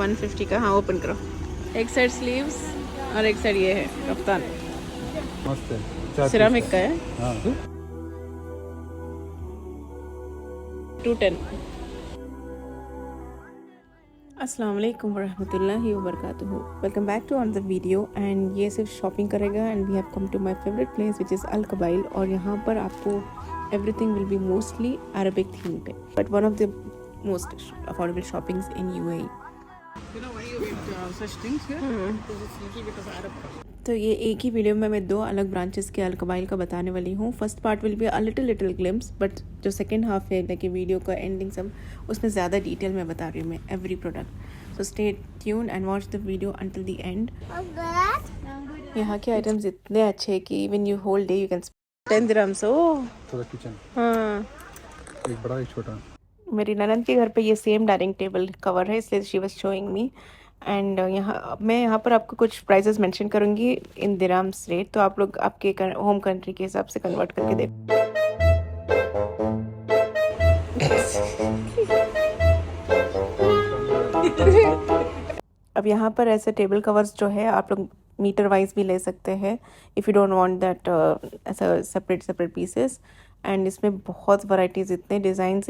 150 का। हाँ ओपन करो। एक साइड स्लीव्स और एक साइड ये है कफ्तान। मस्त है, सिरामिक का है। हाँ 210। अस्सलाम वालेकुम वरहमतुल्लाहि वबरकातुहू। Welcome back to another video. And ये सिर्फ शॉपिंग करेगा and we have come to my favourite place which is Al Qabail. और यहाँ पर आपको everything will be mostly Arabic theme पे, but one of the most affordable shoppings in UAE. You know why you eat such things here? Because it's usually because of Arab culture. तो ये एक ही video में मैं दो अलग branches के अल कबाइल का बताने वाली हूँ। First part will be a little glimpse, but जो सेकंड हाफ है लाइक वीडियो का एंडिंग सब, उसमें ज़्यादा डिटेल में बता रही हूँ मैं every product. So stay tune and watch the video until the end. यहाँ के आइटम्स इतने अच्छे हैं कि even you whole day you can 10 dirhams. Oh थोड़ा किचन, हाँ, एक बड़ा एक छोटा। मेरी ननद के घर पे ये सेम डाइनिंग टेबल कवर है, इसलिए she was showing me. And यहाँ पर आपको कुछ प्राइसेस मेंशन करूँगी इन दिरहम्स रेट, तो आप लोग आपके होम कंट्री के हिसाब से कन्वर्ट करके दे। अब यहाँ पर ऐसे टेबल कवर्स जो है आप लोग मीटर वाइज भी ले सकते हैं if you don't want that ऐसा सेपरेट पीसेस। एंड इसमें बहुत वैरायटीज़, इतने डिज़ाइंस,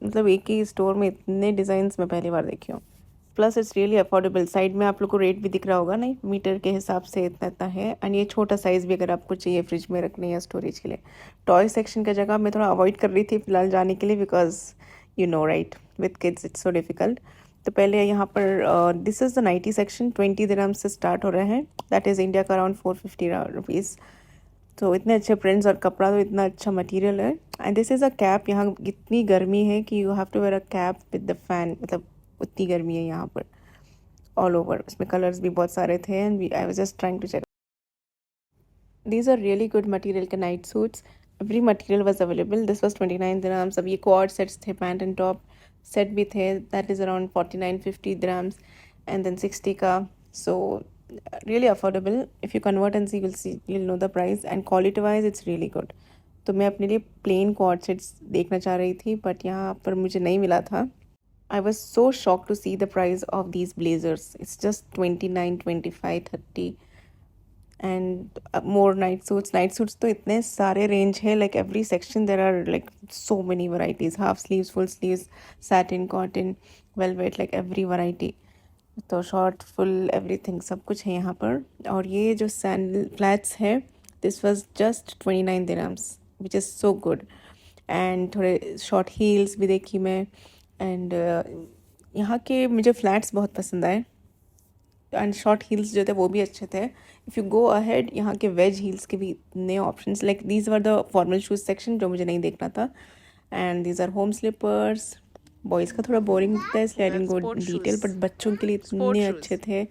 मतलब एक ही स्टोर में इतने डिज़ाइंस मैं पहली बार देखी हूँ। Plus it's really affordable. Side में आप लोग को रेट भी दिख रहा होगा, नहीं मीटर के हिसाब से इतना है। एंड ये छोटा साइज़ भी अगर आपको चाहिए फ्रिज में रखने या स्टोरेज के लिए। टॉय सेक्शन का जगह मैं थोड़ा अवॉइड कर रही थी फिलहाल जाने के लिए, because you know right with kids it's so difficult. तो पहले यहाँ पर this is the nighty section. 20 dirhams से स्टार्ट हो रहे हैं, दैट इज़ इंडिया का अराउंड 450 रुपीज़। तो इतने अच्छे प्रिंट्स और कपड़ा, तो इतना अच्छा मटेरियल है। And this is a cap. यहाँ इतनी गर्मी है कि you have to wear a cap with the fan, मतलब उतनी गर्मी है यहाँ पर ऑल ओवर। इसमें कलर्स भी बहुत सारे थे and I was just trying to check. These are really good material के night suits. Every material was available. This was 29 dirhams. अब ये क्वाड सेट्स थे, पैंट एंड टॉप सेट भी थे, that is around 49-50 dirhams and then 60 का। सो really affordable. If you convert and see, you'll know the price, and quality wise it's really good. तो मैं अपने लिए plain quad sets देखना चाह रही थी, but यहाँ पर मुझे नहीं मिला था। I was so shocked to see the price of these blazers. It's just 29, 25, 30 and more night suits. Night suits तो इतने सारे range है, like every section there are like so many varieties. Half sleeves, full sleeves, satin, cotton, velvet, like every variety. तो short full everything सब कुछ है यहाँ पर। और ये जो सैंडल फ्लैट्स है, this was just 29 dirhams, which is so good. And थोड़े शॉर्ट हील्स भी देखी मैं। एंड यहाँ के मुझे फ्लैट्स बहुत पसंद आए एंड शॉर्ट हील्स जो थे वो भी अच्छे थे। इफ़ यू गो अहेड, यहाँ के वेज हील्स के भी इतने options, like these were the formal shoes section जो मुझे नहीं देखना था। And these are home slippers. Boys का थोड़ा बोरिंग दिखता है इसलिए I didn't go detail, but बच्चों के लिए इतने अच्छे थे।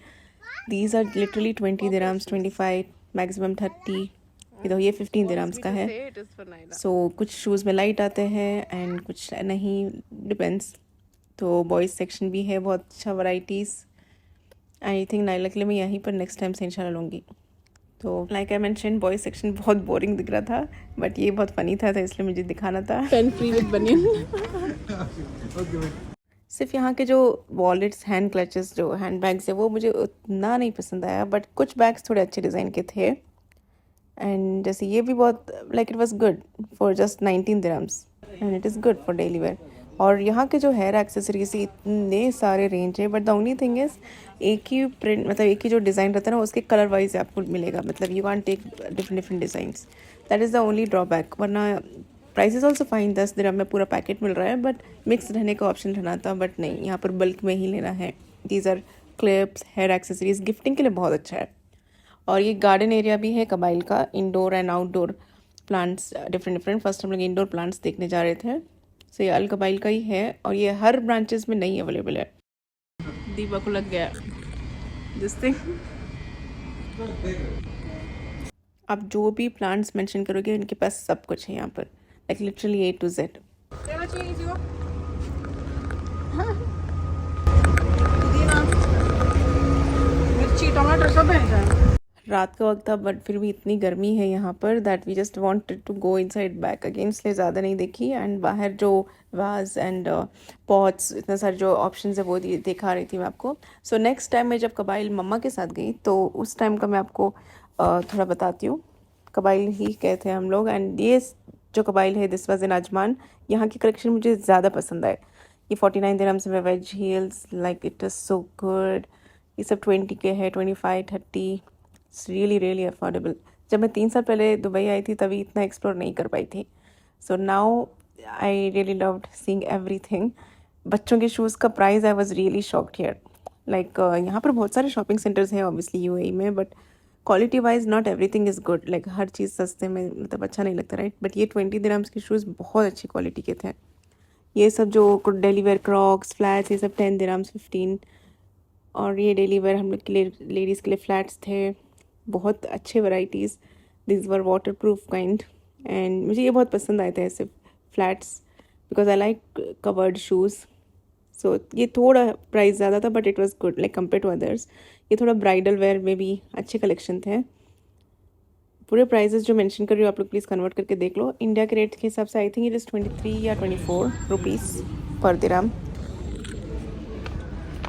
These are literally 20 dirhams, 25, maximum 30। इधर ये 15 दिरहम्स का है। सो कुछ शूज़ में लाइट आते हैं एंड कुछ नहीं, डिपेंड्स। तो बॉयज़ सेक्शन भी है, बहुत अच्छा वैराइटीज़। आई थिंक नाइला के लिए मैं यहीं पर नेक्स्ट टाइम से इंशाल्लाह लूँगी। तो like I mention, boys section बहुत बोरिंग दिख रहा था, बट ये बहुत फ़नी था, तो इसलिए मुझे दिखाना था। पेन फ्री विद बनियन। सिर्फ यहाँ के जो वॉलेट्स, हैंड क्लचेस, जो हैंड बैग्स है, वो मुझे उतना नहीं पसंद आया, बट कुछ बैग्स थोड़े अच्छे डिज़ाइन के थे। एंड जैसे ये भी बहुत, like it was good for just 19 dirhams and it is good for daily wear. और यहाँ के जो हेयर एक्सेसरीज इतने सारे रेंज है, but the only thing is एक ही प्रिंट, मतलब एक ही जो डिज़ाइन रहता है ना, उसके कलर वाइज आपको मिलेगा, मतलब you can take different designs. That is the only drawback. वरना price is also fine. 10 dirham में पूरा पैकेट मिल रहा है, बट मिक्स रहने का ऑप्शन रहना था, बट नहीं, यहाँ पर बल्क में ही लेना है। These are clips, hair accessories, gifting के लिए बहुत अच्छा है। और ये गार्डन एरिया भी है कबाइल का, indoor and outdoor plants different. First हम लोग इंडोर प्लांट्स देखने जा रहे थे। सो ये अल कबाइल का ही है और ये हर ब्रांचेस में नहीं अवेलेबल है। दीपा को लग गया दिस थिंग। आप जो भी प्लांट्स मेंशन करोगे इनके पास सब कुछ है यहाँ पर, like literally A to Z। मिर्ची, टमाटर सब है। रात का वक्त था बट फिर भी इतनी गर्मी है यहाँ पर that we just wanted to go inside back again, इसलिए ज़्यादा नहीं देखी। एंड बाहर जो वाज एंड पॉट्स इतना सारे जो ऑप्शंस है वो दिखा रही थी मैं आपको। सो नेक्स्ट टाइम मैं जब कबाइल मम्मा के साथ गई तो उस टाइम का मैं आपको थोड़ा बताती हूँ। कबाइल ही गए थे हम लोग एंड ये जो कबाइल है दिस वाज इन अजमान। यहाँ की कलेक्शन मुझे ज़्यादा पसंद आए। ये 49 दिरहम्स में wedge heels, like it is so good. ये सब 20 के है, 25, 30, इट्स रियली रियली अफोर्डेबल। जब मैं 3 साल पहले दुबई आई थी तभी इतना एक्सप्लोर नहीं कर पाई थी। So now I really loved seeing everything. बच्चों के शूज़ का price I was really shocked here. Like यहाँ पर बहुत सारे शॉपिंग सेंटर्स हैं ऑब्वियसली यूएई में, but quality wise not everything is good. Like हर चीज़ सस्ते में मतलब अच्छा नहीं लगता, राइट। बट ये 20 दिरहम्स के शूज़ बहुत अच्छी क्वालिटी के थे। ये सब जो डेली वेयर क्रॉक्स फ्लैट्स ये सब 10 दिरहम्स 15। और ये डेली वेयर हम लोग के लिए लेडीज़ के लिए फ्लैट्स थे, बहुत अच्छे varieties. This were water proof kind and मुझे ये बहुत पसंद आए थे ऐसे flats because I like covered shoes. So ये थोड़ा प्राइस ज़्यादा था but it was good like compare to others. ये थोड़ा ब्राइडल वेयर में भी अच्छे कलेक्शन थे। पूरे प्राइजेस जो मेंशन कर रही हूँ आप लोग प्लीज़ कन्वर्ट करके देख लो। इंडिया के रेट के हिसाब से आई थिंक इट इज़ 23 या 24 रुपीज़ पर दिरहम।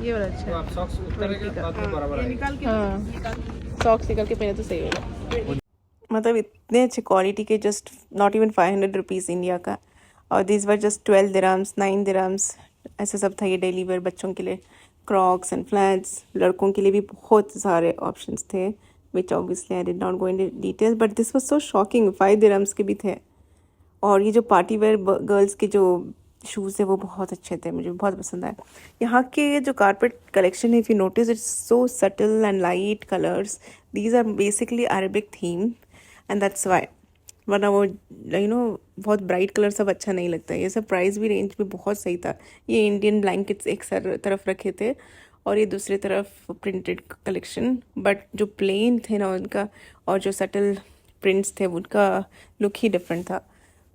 ये वाला अच्छा है। आप सॉक्स उतारेंगे बाद में बराबर ये आएगा। निकाल के हाँ सॉक्स निकल के पहने तो सही होगा। मतलब इतने अच्छे क्वालिटी के, just not even 500 rupees India का। और this were just 12 dirhams 9 dirhams ऐसे सब था। ये डेली वेयर बच्चों के लिए क्रॉक्स एंड फ्लैट्स, लड़कों के लिए भी बहुत सारे ऑप्शंस थे which obviously I did not go in details but this was so shocking. 5 dirhams के भी थे। और ये जो पार्टी वेयर गर्ल्स के जो शूज़ है वो बहुत अच्छे थे, मुझे बहुत पसंद आए। यहाँ के जो कारपेट कलेक्शन है if you notice it's so subtle and light colours. These are basically Arabic theme and that's why. वरना वो बहुत ब्राइट कलर सब अच्छा नहीं लगता है। ये सब प्राइस भी रेंज में बहुत सही था। ये इंडियन ब्लैंकेट्स एक तरफ रखे थे और ये दूसरी तरफ प्रिंटेड कलेक्शन, बट जो प्लेन थे ना उनका और जो सटल प्रिंट्स थे उनका लुक ही डिफरेंट था।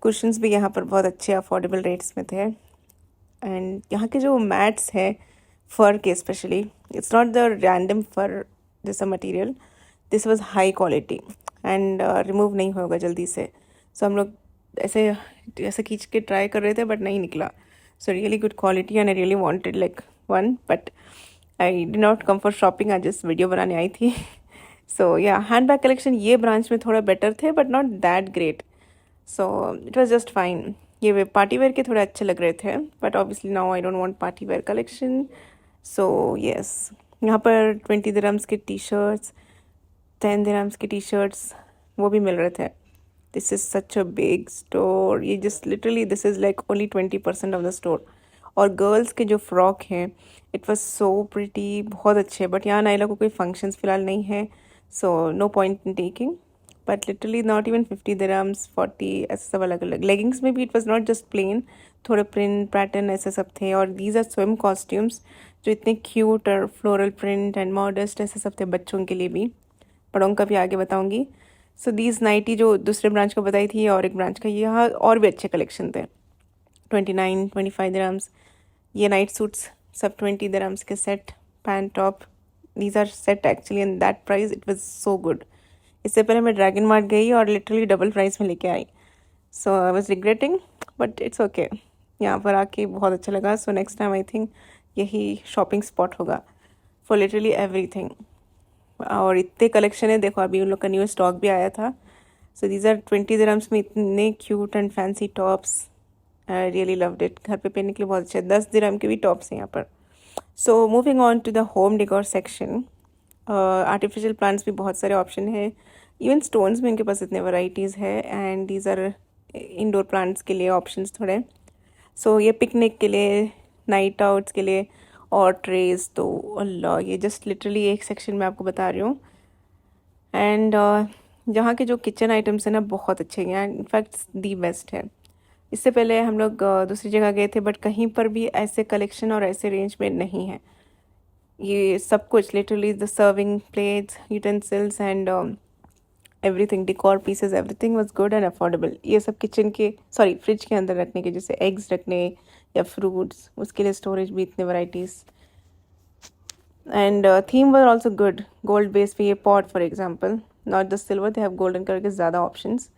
कुशन्स भी यहाँ पर बहुत अच्छे अफोर्डेबल रेट्स में थे। एंड यहाँ के जो मैट्स है फर के specially, it's not the random fur जैसा material, this was high quality and remove नहीं होगा जल्दी से। सो हम लोग ऐसे ऐसे खींच के ट्राई कर रहे थे बट नहीं निकला। So really good quality and I really wanted like one, but I did not come for shopping, आज जस्ट वीडियो बनाने आई थी। सो या हैंड बैग कलेक्शन ये ब्रांच में थोड़ा बेटर थे but not that great. So it was just fine. ये party wear के थोड़े अच्छे लग रहे थे but obviously now I don't want party wear collection. So yes, यहाँ पर 20 दिरहम्स के टी शर्ट्स 10 दिरहम्स की टी शर्ट्स वो भी मिल रहे थे। This is such a big store. ये just literally this is like only 20% off the store. और गर्ल्स के जो फ्रॉक हैं इट वॉज सो प्रिटी, बहुत अच्छे। बट यहाँ नाइला को कोई फंक्शंस फ़िलहाल नहीं है so no point in taking, but literally not even 50 dirhams 40 ऐसे सब अलग अलग। लेगिंग्स में भी it was not just plain, थोड़े प्रिंट पैटर्न ऐसे सब थे। और दीज आर स्विम कॉस्ट्यूम्स जो इतने क्यूट और फ्लोरल प्रिंट एंड मॉडेस्ट ऐसे सब थे बच्चों के लिए भी। बड़ों का भी आगे बताऊंगी। सो दीज नाइटी जो दूसरे ब्रांच को बताई थी और एक ब्रांच का, यहाँ और भी अच्छे कलेक्शन थे। 29 25 दिरहम्स ये नाइट सूट्स सब 20 दिरहम्स के set, pant top, these are set actually and that price it was so good. इससे पहले मैं ड्रैगन मार्ट गई और लिटरली डबल प्राइस में लेके आई। So I was regretting but it's okay. यहाँ पर आके बहुत अच्छा लगा। So next time I think यही शॉपिंग स्पॉट होगा फॉर लिटरली एवरीथिंग। और इतने कलेक्शन है, देखो अभी उन लोग का न्यू स्टॉक भी आया था। सो दीज आर 20 दिरहम्स में इतने cute and fancy tops, I really loved it. घर पे पहनने के लिए बहुत अच्छे 10 दिरहम के भी टॉप्स हैं यहाँ पर। So moving on to the home decor section, artificial plants भी बहुत सारे ऑप्शन है। इवन स्टोन्स में इनके पास इतने वैराइटीज़ है and these are indoor plants के लिए ऑप्शंस थोड़े। सो ये पिकनिक के लिए, नाइट आउट्स के लिए और ट्रेज तो अल्लाह, ये जस्ट लिटरली एक सेक्शन में आपको बता रही हूँ। एंड जहाँ के जो किचन आइटम्स हैं ना बहुत अच्छे हैं, इनफैक्ट दी बेस्ट है। इससे पहले हम लोग दूसरी जगह गए थे बट कहीं पर भी ऐसे कलेक्शन और ऐसे रेंज में नहीं है। ये सब कुछ literally the serving plates, utensils and everything, decor pieces, everything was good and affordable. ये सब किचन के फ्रिज के अंदर रखने के, जैसे एग्स रखने या फ्रूट्स, उसके लिए स्टोरेज भी इतने varieties. And theme were also good. Gold base पे ये pot for example, not the silver, they have golden color के ज़्यादा options.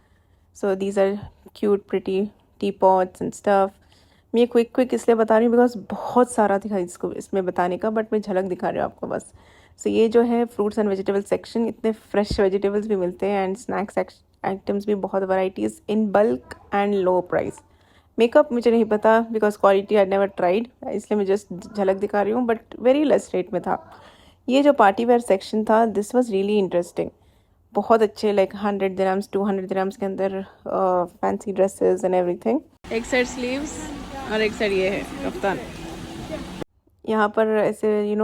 So these are cute pretty teapots and stuff. मैं ये क्विक इसलिए बता रही हूँ बिकॉज बहुत सारा था इसको इसमें बताने का, बट मैं झलक दिखा रही हूँ आपको बस. सो ये जो है फ्रूट्स एंड वेजिटेबल सेक्शन, इतने फ्रेश वेजिटेबल्स भी मिलते हैं एंड स्नैक्स आइटम्स भी बहुत varieties in bulk and low price. Makeup मुझे नहीं पता because quality I never tried, इसलिए मैं जस्ट झलक दिखा रही हूँ, बट वेरी लेस रेट में था. ये जो पार्टी वेयर सेक्शन था दिस वाज रियली इंटरेस्टिंग. बहुत अच्छे लाइक 100 दिरहम्स 200 दिरहम्स के अंदर फैंसी ड्रेसेस एंड एवरीथिंग. एक साइड स्लीव्स और एक साइड ये है कफ्तान. यहाँ पर ऐसे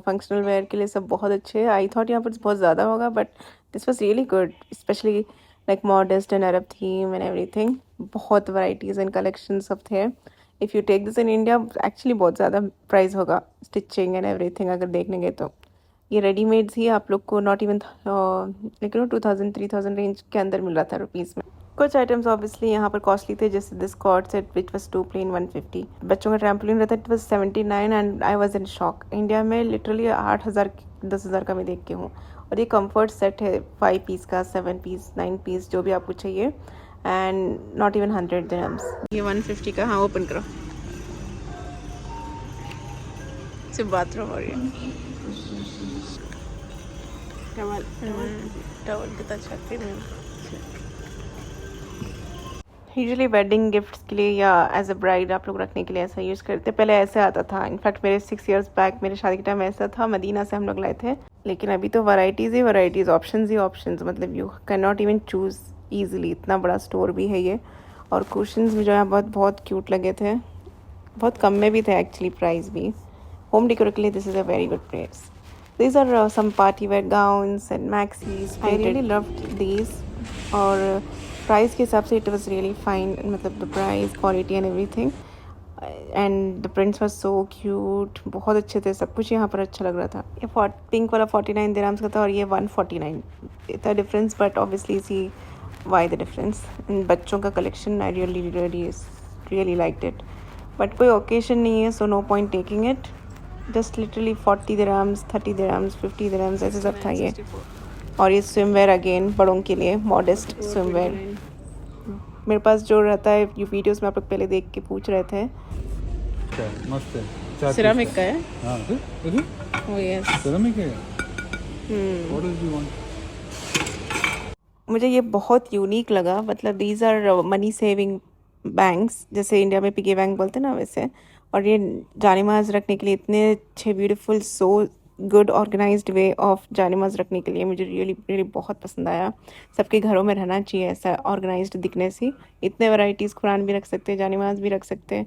फंक्शनल वेयर के लिए सब बहुत अच्छे है. आई थॉट यहाँ पर बहुत ज़्यादा होगा but this was really good, specially like modest and Arab theme and everything. बहुत वैराइटीज़ एंड कलेक्शन सब थे. If you take this in India actually बहुत ज़्यादा प्राइस होगा स्टिचिंग एंड एवरीथिंग अगर देखने गए तो. ये रेडीमेड्स ही आप लोग को नॉट इवन लेकिन 2000-3000 रेंज के अंदर मिल रहा था रुपीज़ में. कुछ आइटम्स ऑब्वियसली यहाँ पर कॉस्टली थे, जैसे this cord set which was 2 plain 150. बच्चों का ट्रैम्पोलिन रहता है it was 79 and I was in shock. India में लिटरली 8000 10,000 का मैं देख के हूँ. और ये कंफर्ट सेट है 5 पीस का, 7 पीस, 9 पीस, जो भी आपको चाहिए, एंड नॉट इवन 100 दिरहम्स. ये 150 का. हाँ ओपन करो. सिर्फ बाथरूम और ये टॉवल कितना अच्छा है. यूजुअली वेडिंग गिफ्ट्स के लिए या एज अ ब्राइड आप लोग रखने के लिए ऐसा यूज़ करते. पहले ऐसे आता था. इनफैक्ट मेरे 6 इयर्स बैक मेरे शादी के टाइम ऐसा था. मदीना से हम लोग लाए थे. लेकिन अभी तो वैराइटीज़ ही वैराइटीज़, ऑप्शंस ही ऑप्शंस. मतलब you can not even choose easily. इतना बड़ा स्टोर भी है ये. और कुशन्स भी जो है बहुत बहुत क्यूट लगे थे. बहुत कम में भी थे एक्चुअली प्राइस भी. होम डेकोर के लिए this is a very good place. These are some party wear gowns and maxis. I really loved these. और प्राइस के हिसाब से इट वाज रियली फाइन. मतलब the price, quality and everything, and the prints were so cute. बहुत अच्छे थे सब कुछ. यहाँ पर अच्छा लग रहा था. ये पिंक वाला 49 दिरहम्स का था और ये 149. इतना difference, but obviously see why the difference. बच्चों का collection I really liked it. But कोई ओकेजन नहीं है so no point taking it. Just literally 40 dirhams, 30 dirhams, 50 dirhams ऐसे सब था ये. और ये स्विमवेयर अगेन बड़ों के लिए, मॉडेस्ट स्विमवेयर. मेरे पास जो रहता है ये वीडियोस में आप लोग पहले देख के पूछ रहे थे. मस्त है. सिरामिक का है. हाँ ओह यस, सिरामिक है. What do you want? मुझे ये बहुत यूनिक लगा. मतलब these are money saving banks, जैसे इंडिया में पिगी बैंक बोलते हैं ना वैसे. और ये जानिमाज रखने के लिए इतने अच्छे, beautiful, so good organized way of जानिमाज रखने के लिए मुझे रियली रियली बहुत पसंद आया. सबके घरों में रहना चाहिए ऐसा ऑर्गेनाइज्ड दिखने से. इतने वैराइटीज़, कुरान भी रख सकते हैं, जानिमाज भी रख सकते हैं.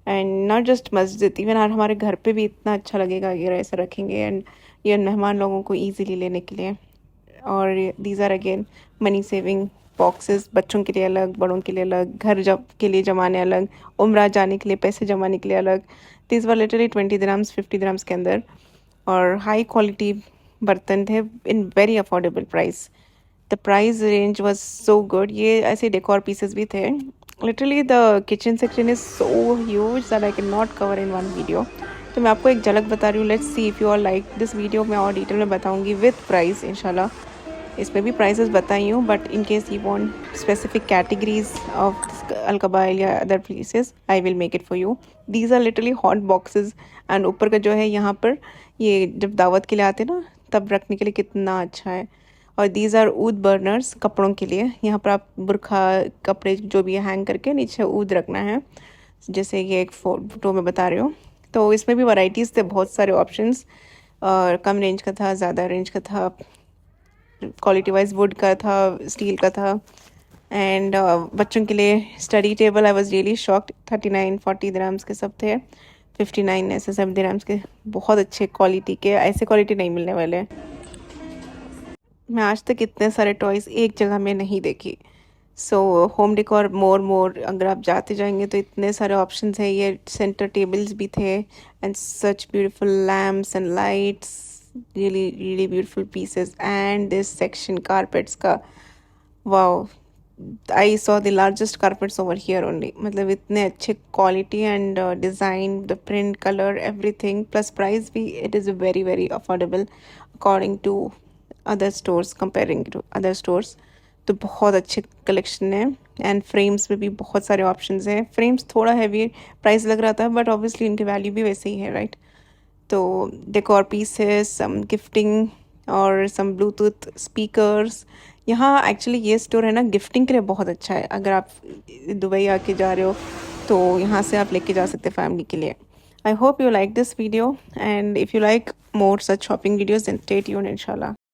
एंड नॉट जस्ट मस्जिद, इवन हमारे घर पे भी इतना अच्छा लगेगा अगर ऐसा रखेंगे. एंड ये मेहमान लोगों को ईजीली लेने के लिए. और these are again money saving boxes. बच्चों के लिए अलग, बड़ों के लिए अलग, घर जब के लिए जमाने अलग, उम्रा जाने के लिए पैसे जमाने के लिए अलग. These were literally 20 dirhams 50 dirhams के अंदर. और हाई क्वालिटी बर्तन थे in very affordable price. The price range was so good. ये ऐसे डेकोर पीसेस भी थे. Literally the kitchen section is so huge that I can not cover in one video. तो मैं आपको एक झलक बता रही हूँ. Let's see if you are like this video. मैं और डिटेल में बताऊँगी विद प्राइस इंशाल्लाह. इसमें भी प्राइसेस बताई हूँ, but in case you want specific categories of Al Qabail या other places I will make it for you. These are literally hot boxes. And ऊपर का जो है यहाँ पर, ये जब दावत के लिए आते ना तब रखने के लिए कितना अच्छा है. और दीज आर ऊद बर्नर्स कपड़ों के लिए. यहाँ पर आप बुरखा कपड़े जो भी हैंग करके नीचे ऊद रखना है, जैसे ये एक फोटो में बता रही हूँ. तो इसमें भी वैराइटीज़ थे, बहुत सारे ऑप्शंस. और कम रेंज का था, ज़्यादा रेंज का था, क्वालिटी वाइज वुड का था, स्टील का था. एंड बच्चों के लिए study table, I was really shocked. 39-40 dirhams के सब थे. 59 ऐसे सब दिरहम्स के. बहुत अच्छे क्वालिटी के, ऐसे क्वालिटी नहीं मिलने वाले. मैं आज तक इतने सारे टॉयज़ एक जगह में नहीं देखी. सो होम डेकोर मोर अगर आप जाते जाएंगे तो इतने सारे ऑप्शंस है. ये सेंटर टेबल्स भी थे and such beautiful lamps and lights. really beautiful pieces. And this section carpets का, wow, I saw the largest carpets over here only. मतलब इतने अच्छे quality and design, the print, color, everything plus price भी it is very very affordable according to other stores, comparing to other stores. तो बहुत अच्छे collection है and frames में भी बहुत सारे ऑप्शंस हैं. फ्रेम्स थोड़ा हैवी प्राइस लग रहा था बट ऑब्वियसली इनकी वैल्यू भी वैसे ही है, राइट. तो डेकोर पीसेस, सम गिफ्टिंग और सम ब्लूटूथ स्पीकर्स. यहाँ एक्चुअली ये स्टोर है ना गिफ्टिंग के लिए बहुत अच्छा है. अगर आप दुबई आके जा रहे हो तो यहाँ से आप लेके जा सकते हैं फैमिली के लिए. I hope you like this video and if you like more such shopping videos then stay tuned inshallah.